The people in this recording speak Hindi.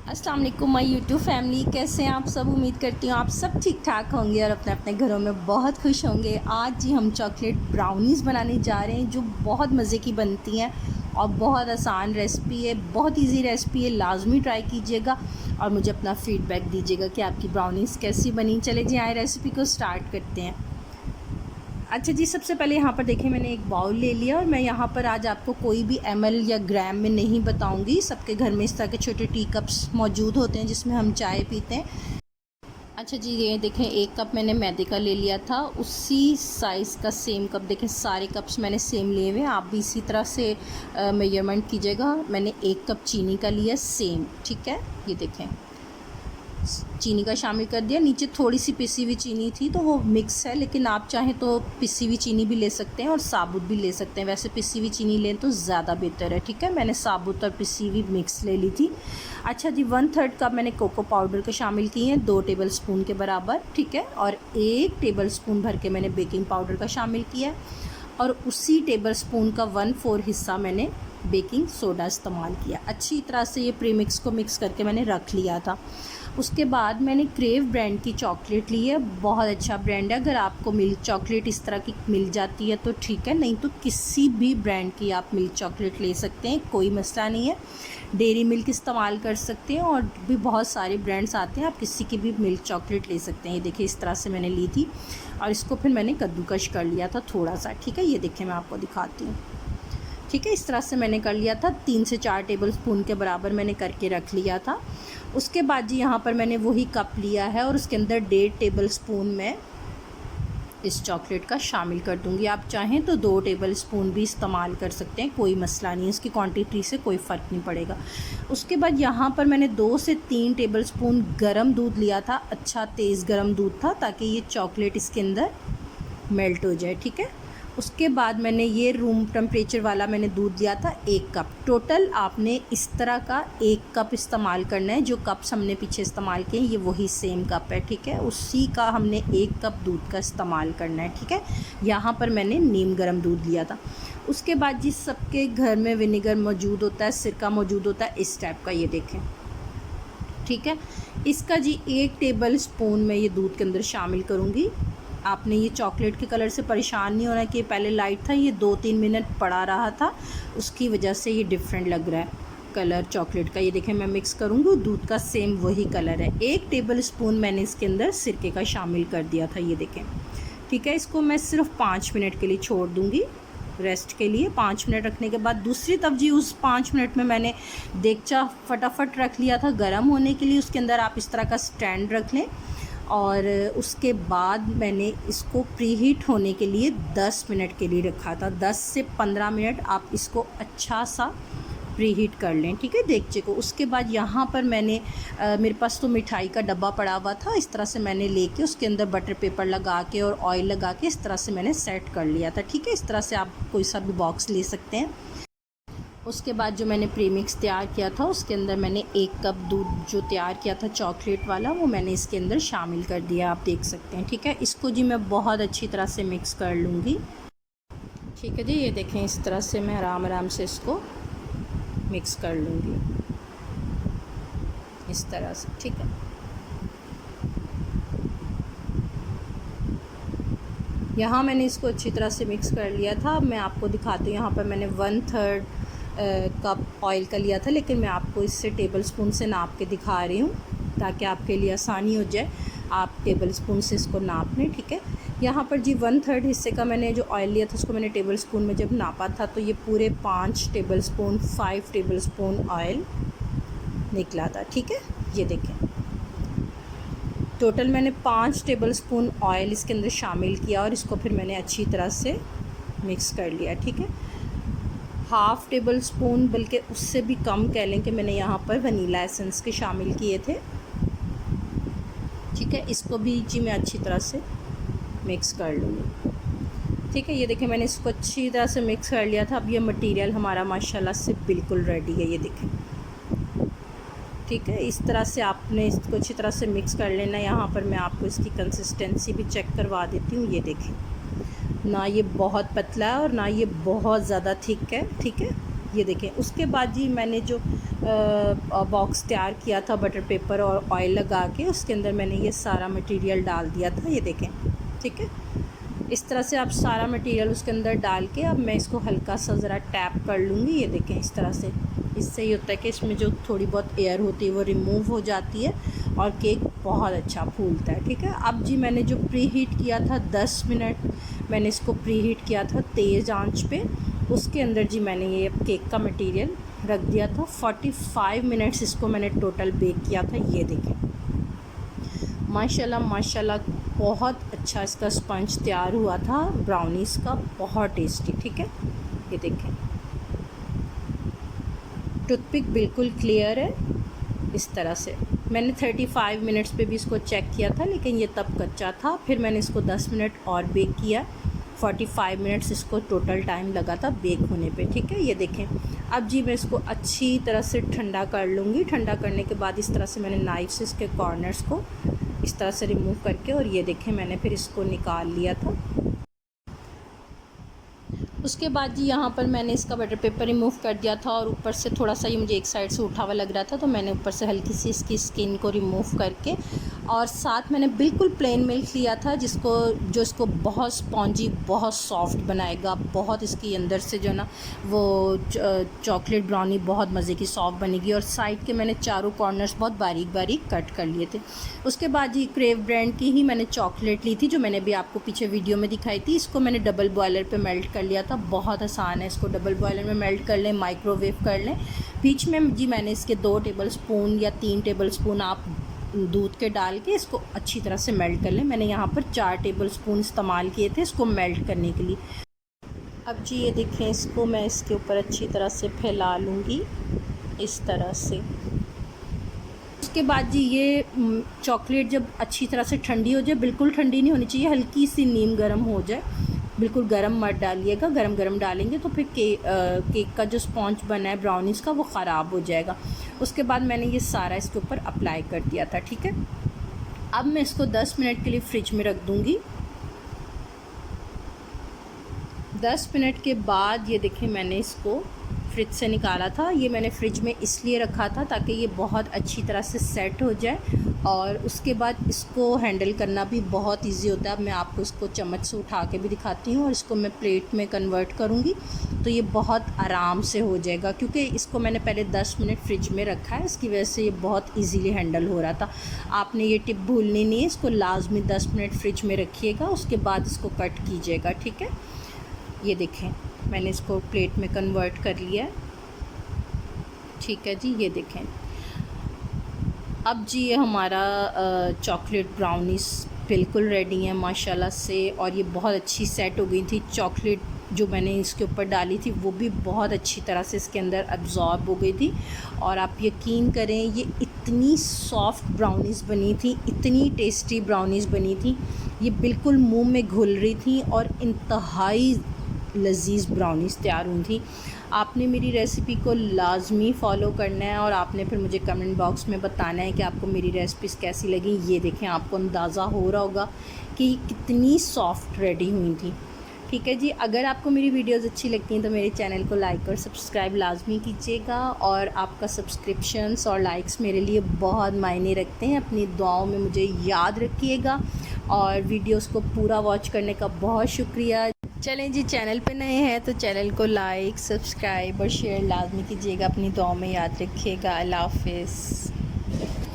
अस्सलाम वालेकुम माय यूट्यूब फैमिली, कैसे हैं आप सब। उम्मीद करती हूँ आप सब ठीक ठाक होंगे और अपने अपने घरों में बहुत खुश होंगे। आज जी हम चॉकलेट ब्राउनीज़ बनाने जा रहे हैं जो बहुत मज़े की बनती हैं और बहुत आसान रेसिपी है, बहुत इजी रेसिपी है। लाजमी ट्राई कीजिएगा और मुझे अपना फ़ीडबैक दीजिएगा कि आपकी ब्राउनीज़ कैसी बनी। चले जी आए रेसिपी को स्टार्ट करते हैं। अच्छा जी, सबसे पहले यहाँ पर देखिए मैंने एक बाउल ले लिया और मैं यहाँ पर आज आपको कोई भी ml या ग्राम में नहीं बताऊँगी। सबके घर में इस तरह के छोटे टी कप्स मौजूद होते हैं जिसमें हम चाय पीते हैं। अच्छा जी, ये देखें 1 कप मैंने मैदे का ले लिया था, उसी साइज़ का सेम कप देखें, सारे कप्स मैंने सेम लिए हुए हैं। आप भी इसी तरह से मेजरमेंट कीजिएगा। मैंने 1 कप चीनी का लिया सेम, ठीक है। ये देखें चीनी का शामिल कर दिया। नीचे थोड़ी सी पिसी हुई चीनी थी तो वो मिक्स है, लेकिन आप चाहें तो पिसी हुई चीनी भी ले सकते हैं और साबुत भी ले सकते हैं। वैसे पिसी हुई चीनी लें तो ज़्यादा बेहतर है, ठीक है। मैंने साबुत और पिसी हुई मिक्स ले ली थी। अच्छा जी, 1/3 कप मैंने कोको पाउडर का शामिल किए हैं, 2 टेबल स्पून के बराबर, ठीक है। और 1 टेबल स्पून भर के मैंने बेकिंग पाउडर का शामिल किया है और उसी टेबल स्पून का 1/4 हिस्सा मैंने बेकिंग सोडा इस्तेमाल किया। अच्छी तरह से ये प्रीमिक्स को मिक्स करके मैंने रख लिया था। उसके बाद मैंने क्रेव ब्रांड की चॉकलेट ली है, बहुत अच्छा ब्रांड है। अगर आपको मिल्क चॉकलेट इस तरह की मिल जाती है तो ठीक है, नहीं तो किसी भी ब्रांड की आप मिल्क चॉकलेट ले सकते हैं, कोई मसला नहीं है। डेयरी मिल्क इस्तेमाल कर सकते हैं और भी बहुत सारे ब्रांड्स आते हैं, आप किसी की भी मिल्क चॉकलेट ले सकते हैं। ये देखिए इस तरह से मैंने ली थी और इसको फिर मैंने कद्दूकश कर लिया था थोड़ा सा, ठीक है। ये देखिए मैं आपको दिखाती हूँ, ठीक है। इस तरह से मैंने कर लिया था, 3 से 4 टेबल स्पून के बराबर मैंने करके रख लिया था। उसके बाद जी यहाँ पर मैंने वही कप लिया है और उसके अंदर 1.5 टेबल स्पून मैं इस चॉकलेट का शामिल कर दूँगी। आप चाहें तो 2 टेबल स्पून भी इस्तेमाल कर सकते हैं, कोई मसला नहीं है, इसकी क्वांटिटी से कोई फ़र्क नहीं पड़ेगा। उसके बाद यहाँ पर मैंने 2 से 3 टेबल स्पून गर्म दूध लिया था, अच्छा तेज़ गर्म दूध था, ताकि ये चॉकलेट इसके अंदर मेल्ट हो जाए, ठीक है। उसके बाद मैंने ये रूम टेम्परेचर वाला मैंने दूध लिया था 1 कप। टोटल आपने इस तरह का 1 कप इस्तेमाल करना है। जो कप्स हमने पीछे इस्तेमाल किए ये वही सेम कप है, ठीक है। उसी का हमने 1 कप दूध का इस्तेमाल करना है, ठीक है। यहाँ पर मैंने नीम गर्म दूध लिया था। उसके बाद जिस सबके घर में विनेगर मौजूद होता है, सिरका मौजूद होता है इस टाइप का, ये देखें, ठीक है। इसका जी 1 टेबल स्पून मैं ये दूध के अंदर शामिल करूँगी। आपने ये चॉकलेट के कलर से परेशान नहीं होना कि पहले लाइट था, ये 2-3 मिनट पड़ा रहा था, उसकी वजह से ये डिफरेंट लग रहा है कलर चॉकलेट का। ये देखें मैं मिक्स करूँगी, दूध का सेम वही कलर है। 1 टेबल स्पून मैंने इसके अंदर सिरके का शामिल कर दिया था, ये देखें, ठीक है। इसको मैं सिर्फ 5 मिनट के लिए छोड़ दूँगी रेस्ट के लिए। 5 मिनट रखने के बाद दूसरी तरफ जी उस 5 मिनट में मैंने देगचा फटाफट रख लिया था गर्म होने के लिए। उसके अंदर आप इस तरह का स्टैंड रख लें और उसके बाद मैंने इसको प्रीहीट होने के लिए 10 मिनट के लिए रखा था। 10 से 15 मिनट आप इसको अच्छा सा प्रीहीट कर लें, ठीक है, देगचे को। उसके बाद यहाँ पर मैंने मेरे पास तो मिठाई का डब्बा पड़ा हुआ था, इस तरह से मैंने लेके उसके अंदर बटर पेपर लगा के और ऑयल लगा के इस तरह से मैंने सेट कर लिया था, ठीक है। इस तरह से आप कोई सा भी बॉक्स ले सकते हैं। उसके बाद जो मैंने प्रीमिक्स तैयार किया था उसके अंदर मैंने 1 कप दूध जो तैयार किया था चॉकलेट वाला वो मैंने इसके अंदर शामिल कर दिया, आप देख सकते हैं, ठीक है। इसको जी मैं बहुत अच्छी तरह से मिक्स कर लूँगी, ठीक है जी। ये देखें इस तरह से मैं आराम आराम से इसको मिक्स कर लूँगी इस तरह से, ठीक है। यहाँ मैंने इसको अच्छी तरह से मिक्स कर लिया था। अब मैं आपको दिखाती हूँ, यहाँ पर मैंने 1/3 कप ऑयल का लिया था, लेकिन मैं आपको इससे टेबल स्पून से नाप के दिखा रही हूँ ताकि आपके लिए आसानी हो जाए। आप टेबल स्पून से इसको नाप लें, ठीक है। यहाँ पर जी 1/3 हिस्से का मैंने जो ऑयल लिया था उसको मैंने टेबल स्पून में जब नापा था तो ये पूरे 5 टेबल स्पून ऑयल निकला था, ठीक है। ये देखें टोटल मैंने 5 टेबल स्पून ऑयल इसके अंदर शामिल किया और इसको फिर मैंने अच्छी तरह से मिक्स कर लिया, ठीक है। 1/2 टेबल स्पून बल्कि उससे भी कम कह लें कि मैंने यहाँ पर वनीला एसेंस के शामिल किए थे, ठीक है। इसको भी जी मैं अच्छी तरह से मिक्स कर लूँगी, ठीक है। ये देखें मैंने इसको अच्छी तरह से मिक्स कर लिया था। अब ये मटेरियल हमारा माशाल्लाह से बिल्कुल रेडी है, ये देखें, ठीक है। इस तरह से आपने इसको अच्छी तरह से मिक्स कर लेना। यहाँ पर मैं आपको इसकी कंसिस्टेंसी भी चेक करवा देती हूँ। ये देखें ना ये बहुत पतला है और ना ये बहुत ज़्यादा थिक है, ठीक है। ये देखें। उसके बाद जी मैंने जो बॉक्स तैयार किया था बटर पेपर और ऑयल लगा के, उसके अंदर मैंने ये सारा मटेरियल डाल दिया था, ये देखें। ठीक है, इस तरह से आप सारा मटेरियल उसके अंदर डाल के अब मैं इसको हल्का सा ज़रा टैप कर लूँगी, ये देखें इस तरह से। इससे ये होता है कि इसमें जो थोड़ी बहुत एयर होती है वो रिमूव हो जाती है और केक बहुत अच्छा फूलता है। ठीक है, अब जी मैंने जो प्री हीट किया था 10 मिनट मैंने इसको प्री हीट किया था तेज़ आंच पे। उसके अंदर जी मैंने ये केक का मटेरियल रख दिया था। 45 मिनट्स इसको मैंने टोटल बेक किया था। ये देखें, माशाल्लाह माशाल्लाह बहुत अच्छा इसका स्पंज तैयार हुआ था ब्राउनीज़ का, बहुत टेस्टी। ठीक है, ये देखें, टूथपिक बिल्कुल क्लियर है। इस तरह से मैंने 35 मिनट्स पे भी इसको चेक किया था, लेकिन ये तब कच्चा था। फिर मैंने इसको 10 मिनट और बेक किया। 45 मिनट्स इसको टोटल टाइम लगा था बेक होने पे। ठीक है, ये देखें। अब जी मैं इसको अच्छी तरह से ठंडा कर लूँगी। ठंडा करने के बाद इस तरह से मैंने नाइफ से इसके कॉर्नर्स को इस तरह से रिमूव करके, और ये देखें मैंने फिर इसको निकाल लिया था। उसके बाद जी यहाँ पर मैंने इसका बटर पेपर रिमूव कर दिया था और ऊपर से थोड़ा सा ये मुझे एक साइड से उठा हुआ लग रहा था, तो मैंने ऊपर से हल्की सी इसकी स्किन को रिमूव करके, और साथ मैंने बिल्कुल प्लेन मिल्क लिया था जो इसको बहुत स्पॉन्जी बहुत सॉफ्ट बनाएगा। बहुत इसकी अंदर से जो ना वो चॉकलेट ब्राउनी बहुत मज़े की सॉफ्ट बनेगी। और साइड के मैंने चारों कॉर्नर्स बहुत बारीक बारीक कट कर लिए थे। उसके बाद जी क्रेव ब्रांड की ही मैंने चॉकलेट ली थी, जो मैंने भी आपको पीछे वीडियो में दिखाई थी। इसको मैंने डबल बॉयलर पे मेल्ट कर लिया था। बहुत आसान है, इसको डबल बॉयलर में मेल्ट कर लें, माइक्रोवेव कर लें। बीच में जी मैंने इसके 2 टेबलस्पून या 3 टेबलस्पून आप दूध के डाल के इसको अच्छी तरह से मेल्ट कर लें। मैंने यहाँ पर 4 टेबलस्पून इस्तेमाल किए थे इसको मेल्ट करने के लिए। अब जी ये देखें, इसको मैं इसके ऊपर अच्छी तरह से फैला लूँगी इस तरह से। उसके बाद जी ये चॉकलेट जब अच्छी तरह से ठंडी हो जाए, बिल्कुल ठंडी नहीं होनी चाहिए, हल्की सी नीम गर्म हो जाए, बिल्कुल गरम मत डालिएगा। गरम गरम डालेंगे तो फिर केक का जो स्पॉन्ज बना है ब्राउनीज़ का वो ख़राब हो जाएगा। उसके बाद मैंने ये सारा इसके ऊपर अप्लाई कर दिया था। ठीक है, अब मैं इसको 10 मिनट के लिए फ्रिज में रख दूँगी। 10 मिनट के बाद ये देखें मैंने इसको फ्रिज से निकाला था। ये मैंने फ्रिज में इसलिए रखा था ताकि ये बहुत अच्छी तरह से सेट हो जाए, और उसके बाद इसको हैंडल करना भी बहुत इजी होता है। अब मैं आपको इसको चम्मच से उठा के भी दिखाती हूँ, और इसको मैं प्लेट में कन्वर्ट करूँगी तो ये बहुत आराम से हो जाएगा, क्योंकि इसको मैंने पहले 10 मिनट फ्रिज में रखा है। इसकी वजह से ये बहुत ईज़िली हैंडल हो रहा था। आपने ये टिप भूलनी नहीं है, इसको लाजमी 10 मिनट फ्रिज में रखिएगा, उसके बाद इसको कट कीजिएगा। ठीक है, ये देखें मैंने इसको प्लेट में कन्वर्ट कर लिया। ठीक है जी, ये देखें। अब जी ये हमारा चॉकलेट ब्राउनीज़ बिल्कुल रेडी है माशाल्लाह से, और ये बहुत अच्छी सेट हो गई थी। चॉकलेट जो मैंने इसके ऊपर डाली थी वो भी बहुत अच्छी तरह से इसके अंदर अब्ज़ॉर्ब हो गई थी। और आप यकीन करें, ये इतनी सॉफ्ट ब्राउनीज़ बनी थी, इतनी टेस्टी ब्राउनीज़ बनी थी, ये बिल्कुल मुंह में घुल रही थी और इंतहाई लजीज़ ब्राउनीज़ तैयार हुई थी। आपने मेरी रेसिपी को लाजमी फ़ॉलो करना है, और आपने फिर मुझे कमेंट बॉक्स में बताना है कि आपको मेरी रेसिपीज़ कैसी लगी। ये देखें, आपको अंदाज़ा हो रहा होगा कि कितनी सॉफ्ट रेडी हुई थी। ठीक है जी, अगर आपको मेरी वीडियोज़ अच्छी लगती हैं तो मेरे चैनल को लाइक और सब्सक्राइब लाजमी कीजिएगा, और आपका सब्सक्रिप्शंस और लाइक्स मेरे लिए बहुत मायने रखते हैं। अपनी दुआओं में मुझे याद रखिएगा, और वीडियोज़ को पूरा वॉच करने का बहुत शुक्रिया। चलें जी, चैनल पे नए हैं तो चैनल को लाइक, सब्सक्राइब और शेयर लाजमी कीजिएगा। अपनी दुआओं में याद रखिएगा। अल्लाह हाफ़िज़।